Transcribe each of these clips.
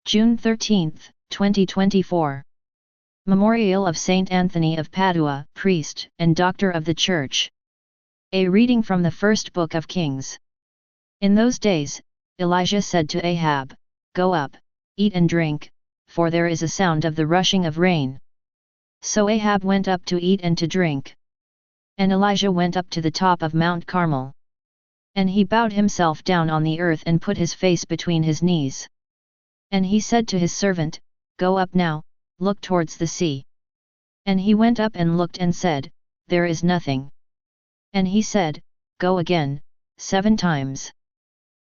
June 13, 2024. Memorial of Saint Anthony of Padua, priest and doctor of the Church. A reading from the first book of Kings. In those days, Elijah said to Ahab, "Go up, eat and drink, for there is a sound of the rushing of rain." So Ahab went up to eat and to drink. And Elijah went up to the top of Mount Carmel. And he bowed himself down on the earth and put his face between his knees. And he said to his servant, "Go up now, look towards the sea." And he went up and looked and said, "There is nothing." And he said, "Go again, 7 times.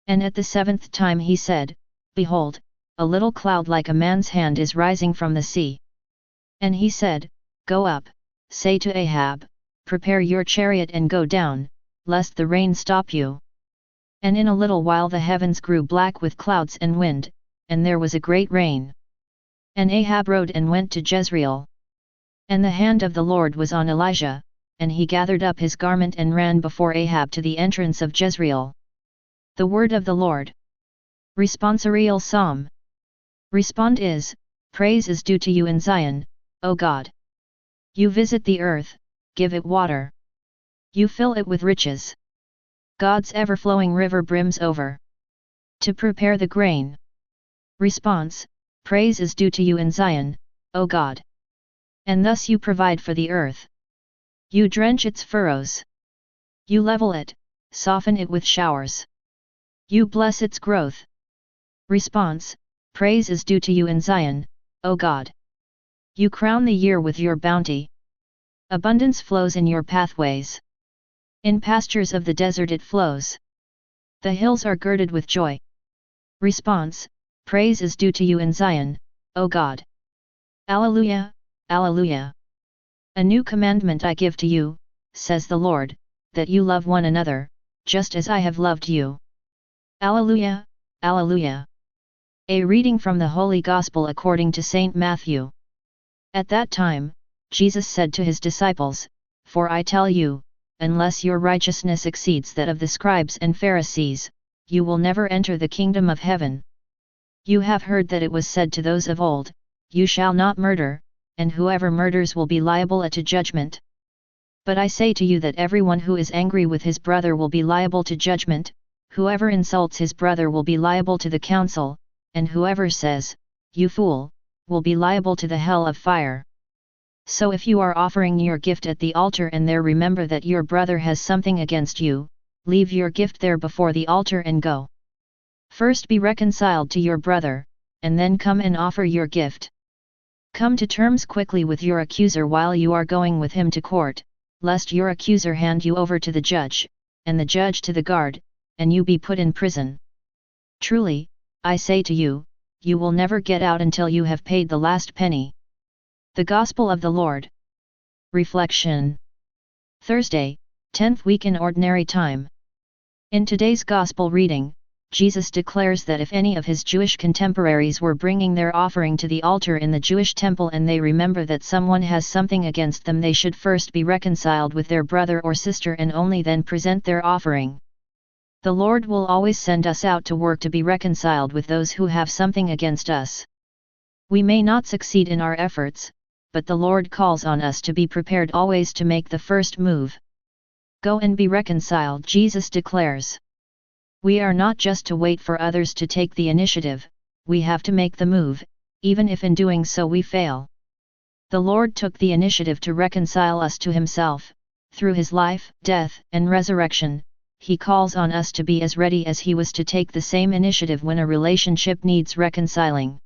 And at the 7th time he said, "Behold, a little cloud like a man's hand is rising from the sea." And he said, "Go up, say to Ahab, prepare your chariot and go down, lest the rain stop you." And in a little while the heavens grew black with clouds and wind, and there was a great rain. And Ahab rode and went to Jezreel. And the hand of the Lord was on Elijah, and he gathered up his garment and ran before Ahab to the entrance of Jezreel. The word of the Lord. Responsorial Psalm. Respond is, praise is due to you in Zion, O God. You visit the earth, give it water. You fill it with riches. God's ever-flowing river brims over. To prepare the grain. Response, praise is due to you in Zion, O God. And thus you provide for the earth. You drench its furrows. You level it, soften it with showers. You bless its growth. Response, praise is due to you in Zion, O God. You crown the year with your bounty. Abundance flows in your pathways. In pastures of the desert it flows. The hills are girded with joy. Response, praise is due to you in Zion, O God. Alleluia, Alleluia. A new commandment I give to you, says the Lord, that you love one another, just as I have loved you. Alleluia, Alleluia. A reading from the Holy Gospel according to Saint Matthew. At that time, Jesus said to his disciples, "For I tell you, unless your righteousness exceeds that of the scribes and Pharisees, you will never enter the kingdom of heaven. You have heard that it was said to those of old, 'You shall not murder, and whoever murders will be liable to judgment.' But I say to you that everyone who is angry with his brother will be liable to judgment, whoever insults his brother will be liable to the council, and whoever says, 'You fool,' will be liable to the hell of fire. So if you are offering your gift at the altar and there remember that your brother has something against you, leave your gift there before the altar and go. First be reconciled to your brother, and then come and offer your gift. Come to terms quickly with your accuser while you are going with him to court, lest your accuser hand you over to the judge, and the judge to the guard, and you be put in prison. Truly, I say to you, you will never get out until you have paid the last penny." The Gospel of the Lord. Reflection. Thursday, 10th week in Ordinary Time. In today's Gospel reading, Jesus declares that if any of his Jewish contemporaries were bringing their offering to the altar in the Jewish temple and they remember that someone has something against them, they should first be reconciled with their brother or sister and only then present their offering. The Lord will always send us out to work to be reconciled with those who have something against us. We may not succeed in our efforts, but the Lord calls on us to be prepared always to make the first move. Go and be reconciled, Jesus declares. We are not just to wait for others to take the initiative, we have to make the move, even if in doing so we fail. The Lord took the initiative to reconcile us to himself, through his life, death, and resurrection. He calls on us to be as ready as he was to take the same initiative when a relationship needs reconciling.